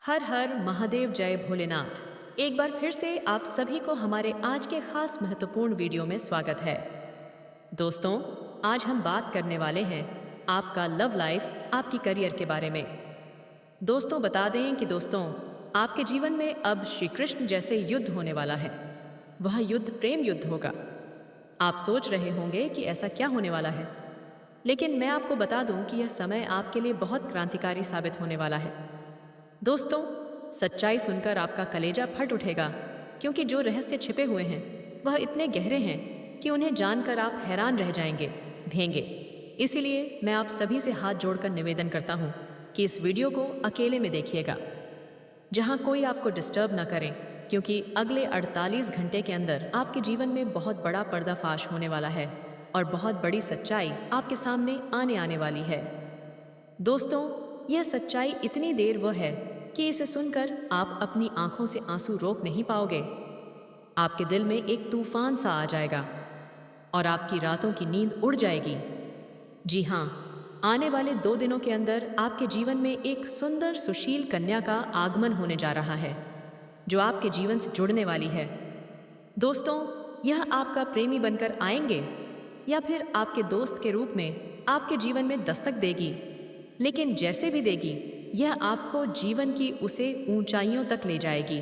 हर हर महादेव, जय भोलेनाथ। एक बार फिर से आप सभी को हमारे आज के खास महत्वपूर्ण वीडियो में स्वागत है। दोस्तों, आज हम बात करने वाले हैं आपका लव लाइफ, आपकी करियर के बारे में। दोस्तों, बता दें कि आपके जीवन में अब श्री कृष्ण जैसे युद्ध होने वाला है। वह युद्ध प्रेम युद्ध होगा। आप सोच रहे होंगे कि ऐसा क्या होने वाला है, लेकिन मैं आपको बता दूं कि यह समय आपके लिए बहुत क्रांतिकारी साबित होने वाला है। दोस्तों, सच्चाई सुनकर आपका कलेजा फट उठेगा, क्योंकि जो रहस्य छिपे हुए हैं वह इतने गहरे हैं कि उन्हें जानकर आप हैरान रह जाएंगे, भेंगे। इसीलिए मैं आप सभी से हाथ जोड़कर निवेदन करता हूं कि इस वीडियो को अकेले में देखिएगा, जहां कोई आपको डिस्टर्ब ना करें, क्योंकि अगले 48 घंटे के अंदर आपके जीवन में बहुत बड़ा पर्दाफाश होने वाला है और बहुत बड़ी सच्चाई आपके सामने आने वाली है। दोस्तों, यह सच्चाई इतनी देर वह है कि इसे सुनकर आप अपनी आंखों से आंसू रोक नहीं पाओगे। आपके दिल में एक तूफान सा आ जाएगा और आपकी रातों की नींद उड़ जाएगी। जी हाँ, आने वाले 2 दिनों के अंदर आपके जीवन में एक सुंदर सुशील कन्या का आगमन होने जा रहा है, जो आपके जीवन से जुड़ने वाली है। दोस्तों, यह आपका प्रेमी बनकर आएंगे या फिर आपके दोस्त के रूप में आपके जीवन में दस्तक देगी। लेकिन जैसे भी देगी, यह आपको जीवन की उसे ऊंचाइयों तक ले जाएगी,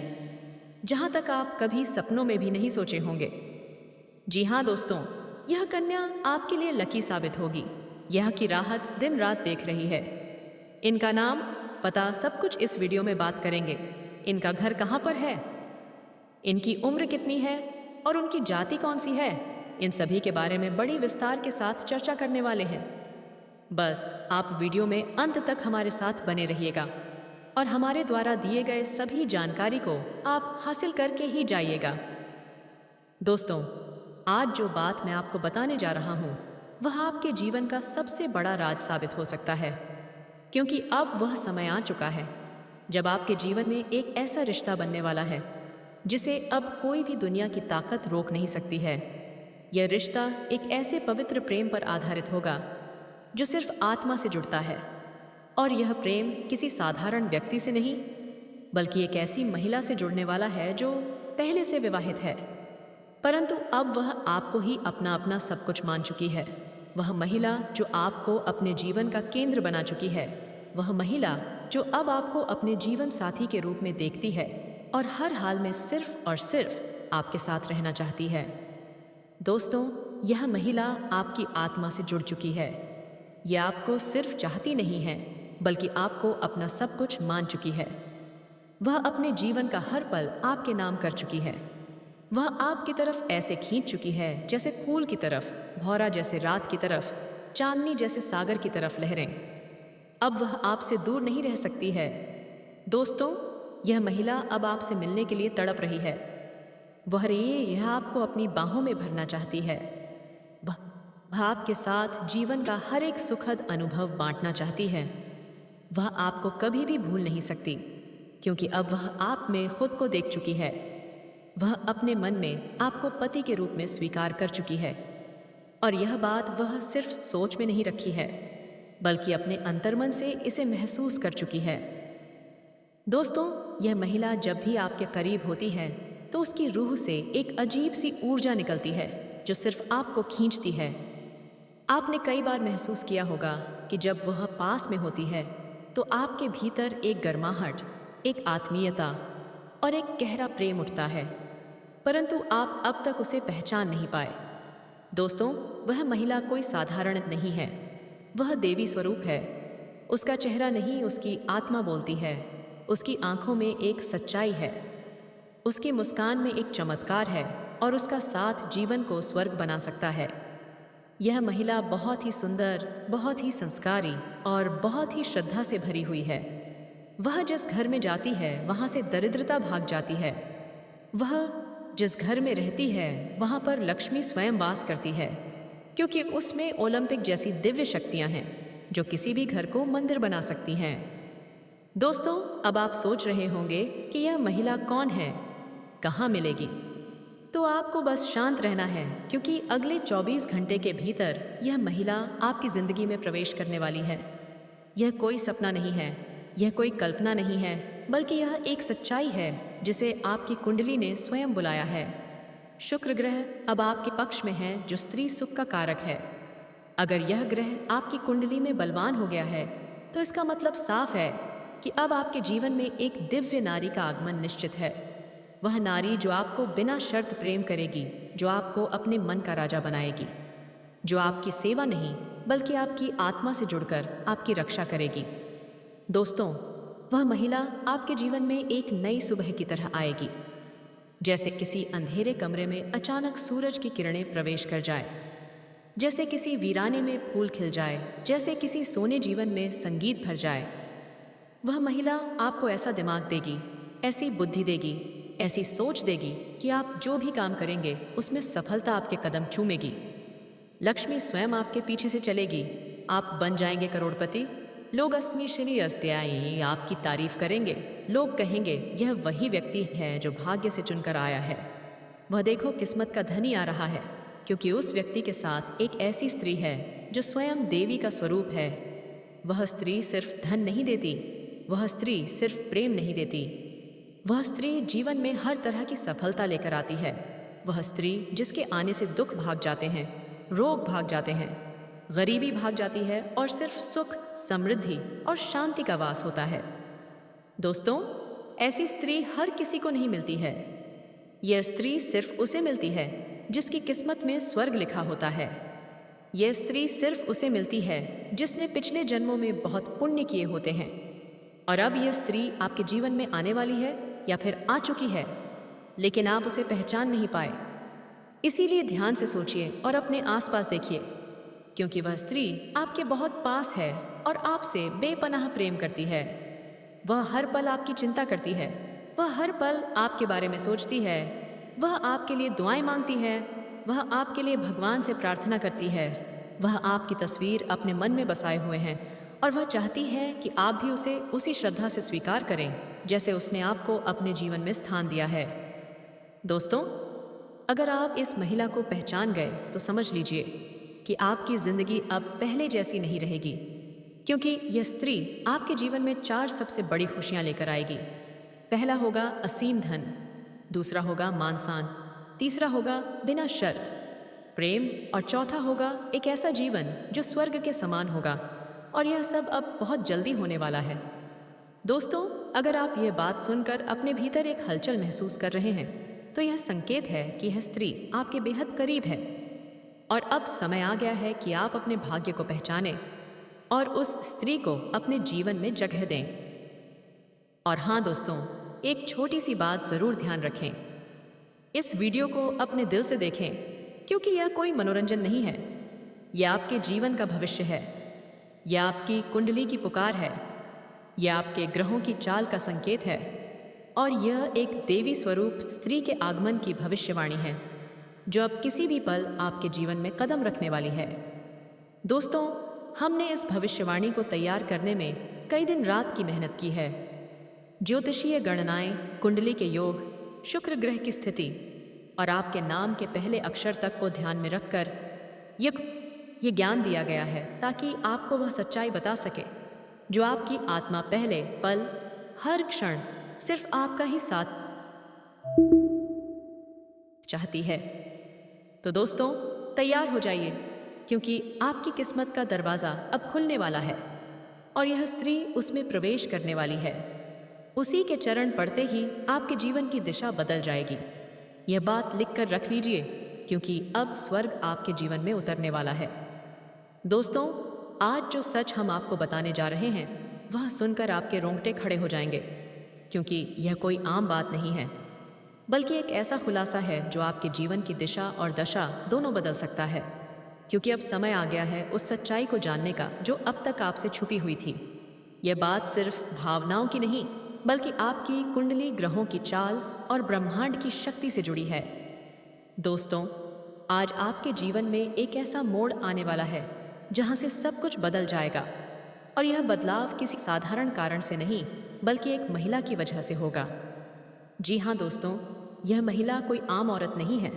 जहां तक आप कभी सपनों में भी नहीं सोचे होंगे। जी हाँ दोस्तों, यह कन्या आपके लिए लकी साबित होगी। यह की राहत दिन रात देख रही है। इनका नाम, पता, सब कुछ इस वीडियो में बात करेंगे। इनका घर कहाँ पर है, इनकी उम्र कितनी है और उनकी जाति कौन सी है, इन सभी के बारे में बड़ी विस्तार के साथ चर्चा करने वाले हैं। बस आप वीडियो में अंत तक हमारे साथ बने रहिएगा और हमारे द्वारा दिए गए सभी जानकारी को आप हासिल करके ही जाइएगा। दोस्तों, आज जो बात मैं आपको बताने जा रहा हूँ वह आपके जीवन का सबसे बड़ा राज साबित हो सकता है, क्योंकि अब वह समय आ चुका है जब आपके जीवन में एक ऐसा रिश्ता बनने वाला है जिसे अब कोई भी दुनिया की ताकत रोक नहीं सकती है। यह रिश्ता एक ऐसे पवित्र प्रेम पर आधारित होगा जो सिर्फ आत्मा से जुड़ता है, और यह प्रेम किसी साधारण व्यक्ति से नहीं, बल्कि एक ऐसी महिला से जुड़ने वाला है जो पहले से विवाहित है, परंतु अब वह आपको ही अपना अपना सब कुछ मान चुकी है। वह महिला जो आपको अपने जीवन का केंद्र बना चुकी है, वह महिला जो अब आपको अपने जीवन साथी के रूप में देखती है और हर हाल में सिर्फ और सिर्फ आपके साथ रहना चाहती है। दोस्तों, यह महिला आपकी आत्मा से जुड़ चुकी है। यह आपको सिर्फ चाहती नहीं है, बल्कि आपको अपना सब कुछ मान चुकी है। वह अपने जीवन का हर पल आपके नाम कर चुकी है। वह आपकी तरफ ऐसे खींच चुकी है जैसे फूल की तरफ, भौरा जैसे रात की तरफ, चांदनी जैसे सागर की तरफ लहरें। अब वह आपसे दूर नहीं रह सकती है। दोस्तों, यह महिला अब आपसे मिलने के लिए तड़प रही है। यह आपको अपनी बाहों में भरना चाहती है। वह आपके साथ जीवन का हर एक सुखद अनुभव बांटना चाहती है। वह आपको कभी भी भूल नहीं सकती, क्योंकि अब वह आप में खुद को देख चुकी है। वह अपने मन में आपको पति के रूप में स्वीकार कर चुकी है, और यह बात वह सिर्फ सोच में नहीं रखी है, बल्कि अपने अंतर्मन से इसे महसूस कर चुकी है। दोस्तों, यह महिला जब भी आपके करीब होती है तो उसकी रूह से एक अजीब सी ऊर्जा निकलती है जो सिर्फ आपको खींचती है। आपने कई बार महसूस किया होगा कि जब वह पास में होती है तो आपके भीतर एक गर्माहट, एक आत्मीयता और एक गहरा प्रेम उठता है, परंतु आप अब तक उसे पहचान नहीं पाए। दोस्तों, वह महिला कोई साधारण नहीं है। वह देवी स्वरूप है। उसका चेहरा नहीं, उसकी आत्मा बोलती है। उसकी आंखों में एक सच्चाई है, उसकी मुस्कान में एक चमत्कार है, और उसका साथ जीवन को स्वर्ग बना सकता है। यह महिला बहुत ही सुंदर, बहुत ही संस्कारी और बहुत ही श्रद्धा से भरी हुई है। वह जिस घर में जाती है वहाँ से दरिद्रता भाग जाती है। वह जिस घर में रहती है वहाँ पर लक्ष्मी स्वयं वास करती है, क्योंकि उसमें ओलंपिक जैसी दिव्य शक्तियाँ हैं जो किसी भी घर को मंदिर बना सकती हैं। दोस्तों, अब आप सोच रहे होंगे कि यह महिला कौन है, कहाँ मिलेगी? तो आपको बस शांत रहना है, क्योंकि अगले 24 घंटे के भीतर यह महिला आपकी जिंदगी में प्रवेश करने वाली है। यह कोई सपना नहीं है, यह कोई कल्पना नहीं है, बल्कि यह एक सच्चाई है जिसे आपकी कुंडली ने स्वयं बुलाया है। शुक्र ग्रह अब आपके पक्ष में है, जो स्त्री सुख का कारक है। अगर यह ग्रह आपकी कुंडली में बलवान हो गया है तो इसका मतलब साफ है कि अब आपके जीवन में एक दिव्य नारी का आगमन निश्चित है। वह नारी जो आपको बिना शर्त प्रेम करेगी, जो आपको अपने मन का राजा बनाएगी, जो आपकी सेवा नहीं बल्कि आपकी आत्मा से जुड़कर आपकी रक्षा करेगी। दोस्तों, वह महिला आपके जीवन में एक नई सुबह की तरह आएगी, जैसे किसी अंधेरे कमरे में अचानक सूरज की किरणें प्रवेश कर जाए, जैसे किसी वीराने में फूल खिल जाए, जैसे किसी सोने जीवन में संगीत भर जाए। वह महिला आपको ऐसा दिमाग देगी, ऐसी बुद्धि देगी, ऐसी सोच देगी कि आप जो भी काम करेंगे उसमें सफलता आपके कदम चूमेगी। लक्ष्मी स्वयं आपके पीछे से चलेगी, आप बन जाएंगे करोड़पति। लोग अस्मी श्री अस्त्यायी आपकी तारीफ करेंगे। लोग कहेंगे यह वही व्यक्ति है जो भाग्य से चुनकर आया है। वह देखो किस्मत का धनी आ रहा है, क्योंकि उस व्यक्ति के साथ एक ऐसी स्त्री है जो स्वयं देवी का स्वरूप है। वह स्त्री सिर्फ धन नहीं देती, वह स्त्री सिर्फ प्रेम नहीं देती, वह स्त्री जीवन में हर तरह की सफलता लेकर आती है। वह स्त्री जिसके आने से दुख भाग जाते हैं, रोग भाग जाते हैं, गरीबी भाग जाती है और सिर्फ सुख, समृद्धि और शांति का वास होता है। दोस्तों, ऐसी स्त्री हर किसी को नहीं मिलती है। यह स्त्री सिर्फ उसे मिलती है जिसकी किस्मत में स्वर्ग लिखा होता है। यह स्त्री सिर्फ उसे मिलती है जिसने पिछले जन्मों में बहुत पुण्य किए होते हैं। और अब यह स्त्री आपके जीवन में आने वाली है या फिर आ चुकी है, लेकिन आप उसे पहचान नहीं पाए। इसीलिए ध्यान से सोचिए और अपने आसपास देखिए, क्योंकि वह स्त्री आपके बहुत पास है और आपसे बेपनाह प्रेम करती है। वह हर पल आपकी चिंता करती है, वह हर पल आपके बारे में सोचती है, वह आपके लिए दुआएं मांगती है, वह आपके लिए भगवान से प्रार्थना करती है। वह आपकी तस्वीर अपने मन में बसाए हुए हैं और वह चाहती है कि आप भी उसे उसी श्रद्धा से स्वीकार करें जैसे उसने आपको अपने जीवन में स्थान दिया है। दोस्तों, अगर आप इस महिला को पहचान गए तो समझ लीजिए कि आपकी जिंदगी अब पहले जैसी नहीं रहेगी, क्योंकि यह स्त्री आपके जीवन में 4 सबसे बड़ी खुशियां लेकर आएगी। पहला होगा असीम धन, दूसरा होगा मान-सान, तीसरा होगा बिना शर्त प्रेम, और चौथा होगा एक ऐसा जीवन जो स्वर्ग के समान होगा। और यह सब अब बहुत जल्दी होने वाला है। दोस्तों, अगर आप यह बात सुनकर अपने भीतर एक हलचल महसूस कर रहे हैं तो यह संकेत है कि यह स्त्री आपके बेहद करीब है और अब समय आ गया है कि आप अपने भाग्य को पहचानें और उस स्त्री को अपने जीवन में जगह दें। और हाँ दोस्तों, एक छोटी सी बात ज़रूर ध्यान रखें। इस वीडियो को अपने दिल से देखें, क्योंकि यह कोई मनोरंजन नहीं है। यह आपके जीवन का भविष्य है, यह आपकी कुंडली की पुकार है, यह आपके ग्रहों की चाल का संकेत है और यह एक देवी स्वरूप स्त्री के आगमन की भविष्यवाणी है जो अब किसी भी पल आपके जीवन में कदम रखने वाली है। दोस्तों, हमने इस भविष्यवाणी को तैयार करने में कई दिन रात की मेहनत की है। ज्योतिषीय गणनाएं, कुंडली के योग, शुक्र ग्रह की स्थिति और आपके नाम के पहले अक्षर तक को ध्यान में रखकर ये ज्ञान दिया गया है ताकि आपको वह सच्चाई बता सके जो आपकी आत्मा पहले पल, हर क्षण सिर्फ आपका ही साथ चाहती है। तो दोस्तों, तैयार हो जाइए, क्योंकि आपकी किस्मत का दरवाज़ा अब खुलने वाला है और यह स्त्री उसमें प्रवेश करने वाली है। उसी के चरण पड़ते ही आपके जीवन की दिशा बदल जाएगी। यह बात लिख कर रख लीजिए, क्योंकि अब स्वर्ग आपके जीवन में उतरने वाला है। दोस्तों, आज जो सच हम आपको बताने जा रहे हैं वह सुनकर आपके रोंगटे खड़े हो जाएंगे, क्योंकि यह कोई आम बात नहीं है, बल्कि एक ऐसा खुलासा है जो आपके जीवन की दिशा और दशा दोनों बदल सकता है। क्योंकि अब समय आ गया है उस सच्चाई को जानने का जो अब तक आपसे छुपी हुई थी। यह बात सिर्फ भावनाओं की नहीं, बल्कि आपकी कुंडली, ग्रहों की चाल और ब्रह्मांड की शक्ति से जुड़ी है। दोस्तों, आज आपके जीवन में एक ऐसा मोड़ आने वाला है जहां से सब कुछ बदल जाएगा, और यह बदलाव किसी साधारण कारण से नहीं, बल्कि एक महिला की वजह से होगा। जी हाँ दोस्तों, यह महिला कोई आम औरत नहीं है,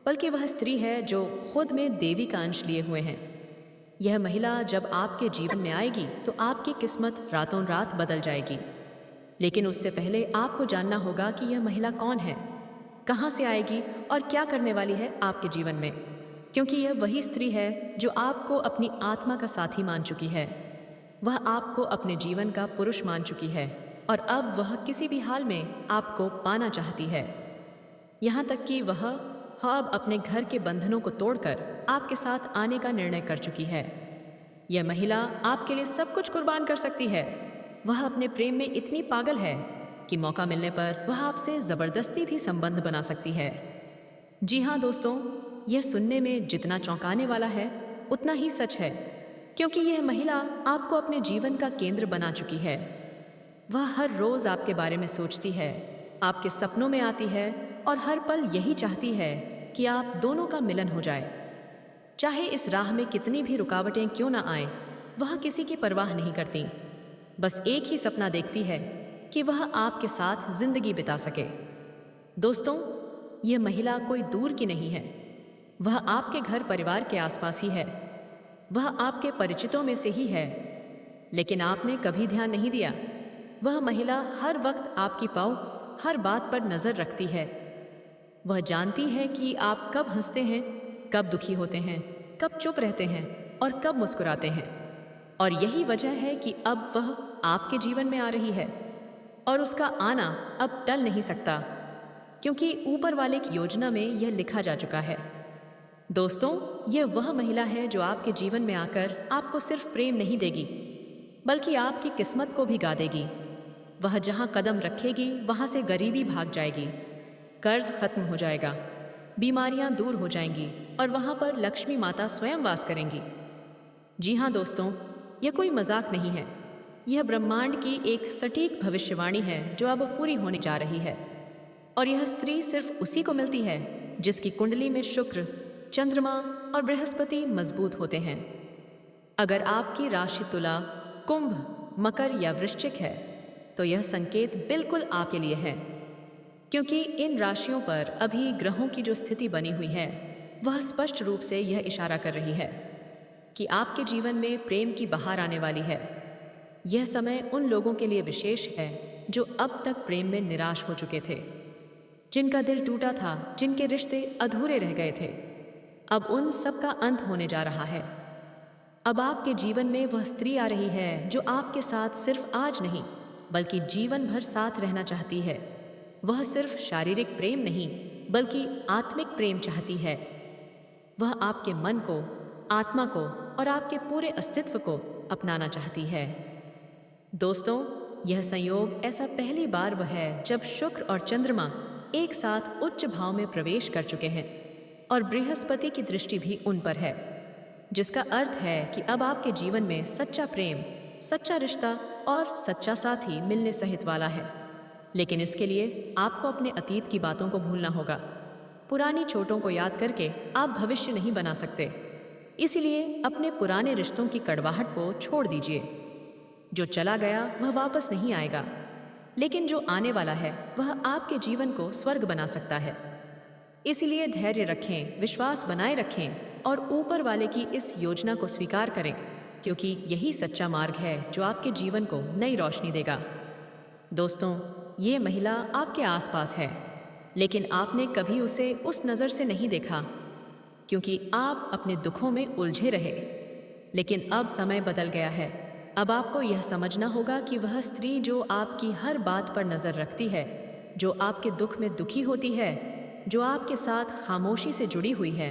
बल्कि वह स्त्री है जो खुद में देवी का अंश लिए हुए हैं। यह महिला जब आपके जीवन में आएगी तो आपकी किस्मत रातों रात बदल जाएगी। लेकिन उससे पहले आपको जानना होगा कि यह महिला कौन है, कहाँ से आएगी और क्या करने वाली है आपके जीवन में, क्योंकि यह वही स्त्री है जो आपको अपनी आत्मा का साथी मान चुकी है। वह आपको अपने जीवन का पुरुष मान चुकी है और अब वह किसी भी हाल में आपको पाना चाहती है। यहाँ तक कि वह अब अपने घर के बंधनों को तोड़कर आपके साथ आने का निर्णय कर चुकी है। यह महिला आपके लिए सब कुछ कुर्बान कर सकती है। वह अपने प्रेम में इतनी पागल है कि मौका मिलने पर वह आपसे ज़बरदस्ती भी संबंध बना सकती है। जी हाँ दोस्तों, यह सुनने में जितना चौंकाने वाला है उतना ही सच है, क्योंकि यह महिला आपको अपने जीवन का केंद्र बना चुकी है। वह हर रोज़ आपके बारे में सोचती है, आपके सपनों में आती है और हर पल यही चाहती है कि आप दोनों का मिलन हो जाए। चाहे इस राह में कितनी भी रुकावटें क्यों ना आए, वह किसी की परवाह नहीं करती। बस एक ही सपना देखती है कि वह आपके साथ जिंदगी बिता सके। दोस्तों, यह महिला कोई दूर की नहीं है। वह आपके घर परिवार के आसपास ही है। वह आपके परिचितों में से ही है, लेकिन आपने कभी ध्यान नहीं दिया। वह महिला हर वक्त आपकी पाँव हर बात पर नजर रखती है। वह जानती है कि आप कब हंसते हैं, कब दुखी होते हैं, कब चुप रहते हैं और कब मुस्कुराते हैं। और यही वजह है कि अब वह आपके जीवन में आ रही है और उसका आना अब टल नहीं सकता, क्योंकि ऊपर वाले की योजना में यह लिखा जा चुका है। दोस्तों, यह वह महिला है जो आपके जीवन में आकर आपको सिर्फ प्रेम नहीं देगी, बल्कि आपकी किस्मत को भी गा देगी। वह जहाँ कदम रखेगी वहाँ से गरीबी भाग जाएगी, कर्ज खत्म हो जाएगा, बीमारियां दूर हो जाएंगी और वहाँ पर लक्ष्मी माता स्वयं वास करेंगी। जी हाँ दोस्तों, यह कोई मजाक नहीं है। यह ब्रह्मांड की एक सटीक भविष्यवाणी है जो अब पूरी होने जा रही है। और यह स्त्री सिर्फ उसी को मिलती है जिसकी कुंडली में शुक्र, चंद्रमा और बृहस्पति मजबूत होते हैं। अगर आपकी राशि तुला, कुंभ, मकर या वृश्चिक है तो यह संकेत बिल्कुल आपके लिए है, क्योंकि इन राशियों पर अभी ग्रहों की जो स्थिति बनी हुई है वह स्पष्ट रूप से यह इशारा कर रही है कि आपके जीवन में प्रेम की बहार आने वाली है। यह समय उन लोगों के लिए विशेष है जो अब तक प्रेम में निराश हो चुके थे, जिनका दिल टूटा था, जिनके रिश्ते अधूरे रह गए थे। अब उन सब का अंत होने जा रहा है। अब आपके जीवन में वह स्त्री आ रही है जो आपके साथ सिर्फ आज नहीं बल्कि जीवन भर साथ रहना चाहती है। वह सिर्फ शारीरिक प्रेम नहीं बल्कि आत्मिक प्रेम चाहती है। वह आपके मन को, आत्मा को और आपके पूरे अस्तित्व को अपनाना चाहती है। दोस्तों, यह संयोग ऐसा पहली बार वह है जब शुक्र और चंद्रमा एक साथ उच्च भाव में प्रवेश कर चुके हैं और बृहस्पति की दृष्टि भी उन पर है, जिसका अर्थ है कि अब आपके जीवन में सच्चा प्रेम, सच्चा रिश्ता और सच्चा साथी मिलने सहित वाला है। लेकिन इसके लिए आपको अपने अतीत की बातों को भूलना होगा। पुरानी चोटों को याद करके आप भविष्य नहीं बना सकते। इसलिए अपने पुराने रिश्तों की कड़वाहट को छोड़ दीजिए। जो चला गया वह वापस नहीं आएगा, लेकिन जो आने वाला है वह आपके जीवन को स्वर्ग बना सकता है। इसलिए धैर्य रखें, विश्वास बनाए रखें और ऊपर वाले की इस योजना को स्वीकार करें, क्योंकि यही सच्चा मार्ग है जो आपके जीवन को नई रोशनी देगा। दोस्तों, ये महिला आपके आसपास है, लेकिन आपने कभी उसे उस नज़र से नहीं देखा, क्योंकि आप अपने दुखों में उलझे रहे। लेकिन अब समय बदल गया है। अब आपको यह समझना होगा कि वह स्त्री जो आपकी हर बात पर नज़र रखती है, जो आपके दुख में दुखी होती है, जो आपके साथ खामोशी से जुड़ी हुई है,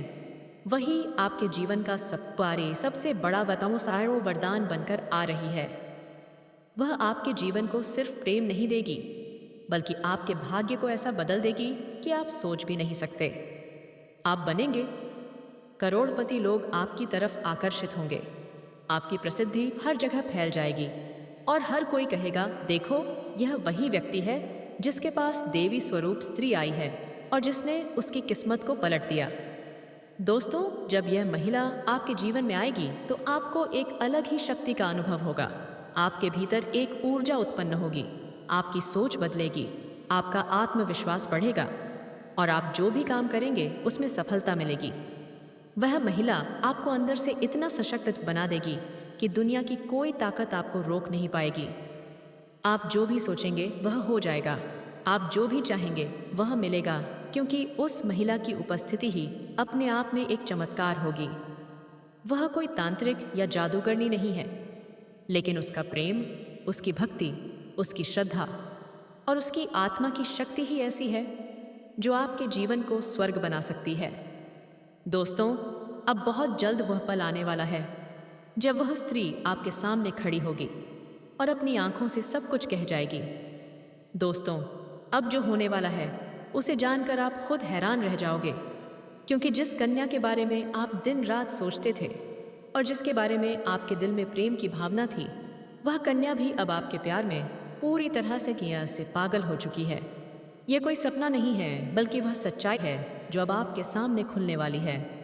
वही आपके जीवन का सबसे बड़ा वतमसारो वरदान बनकर आ रही है। वह आपके जीवन को सिर्फ प्रेम नहीं देगी, बल्कि आपके भाग्य को ऐसा बदल देगी कि आप सोच भी नहीं सकते। आप बनेंगे करोड़पति, लोग आपकी तरफ आकर्षित होंगे, आपकी प्रसिद्धि हर जगह फैल जाएगी और हर कोई कहेगा, देखो यह वही व्यक्ति है जिसके पास देवी स्वरूप स्त्री आई है और जिसने उसकी किस्मत को पलट दिया। दोस्तों, जब यह महिला आपके जीवन में आएगी तो आपको एक अलग ही शक्ति का अनुभव होगा। आपके भीतर एक ऊर्जा उत्पन्न होगी, आपकी सोच बदलेगी, आपका आत्मविश्वास बढ़ेगा और आप जो भी काम करेंगे उसमें सफलता मिलेगी। वह महिला आपको अंदर से इतना सशक्त बना देगी कि दुनिया की कोई ताकत आपको रोक नहीं पाएगी। आप जो भी सोचेंगे वह हो जाएगा। आप जो भी चाहेंगे वह मिलेगा, क्योंकि उस महिला की उपस्थिति ही अपने आप में एक चमत्कार होगी। वह कोई तांत्रिक या जादूगरनी नहीं है, लेकिन उसका प्रेम, उसकी भक्ति, उसकी श्रद्धा और उसकी आत्मा की शक्ति ही ऐसी है जो आपके जीवन को स्वर्ग बना सकती है। दोस्तों, अब बहुत जल्द वह पल आने वाला है जब वह स्त्री आपके सामने खड़ी होगी और अपनी आंखों से सब कुछ कह जाएगी। दोस्तों, अब जो होने वाला है उसे जानकर आप खुद हैरान रह जाओगे, क्योंकि जिस कन्या के बारे में आप दिन रात सोचते थे और जिसके बारे में आपके दिल में प्रेम की भावना थी, वह कन्या भी अब आपके प्यार में पूरी तरह से पागल हो चुकी है। यह कोई सपना नहीं है, बल्कि वह सच्चाई है जो अब आपके सामने खुलने वाली है।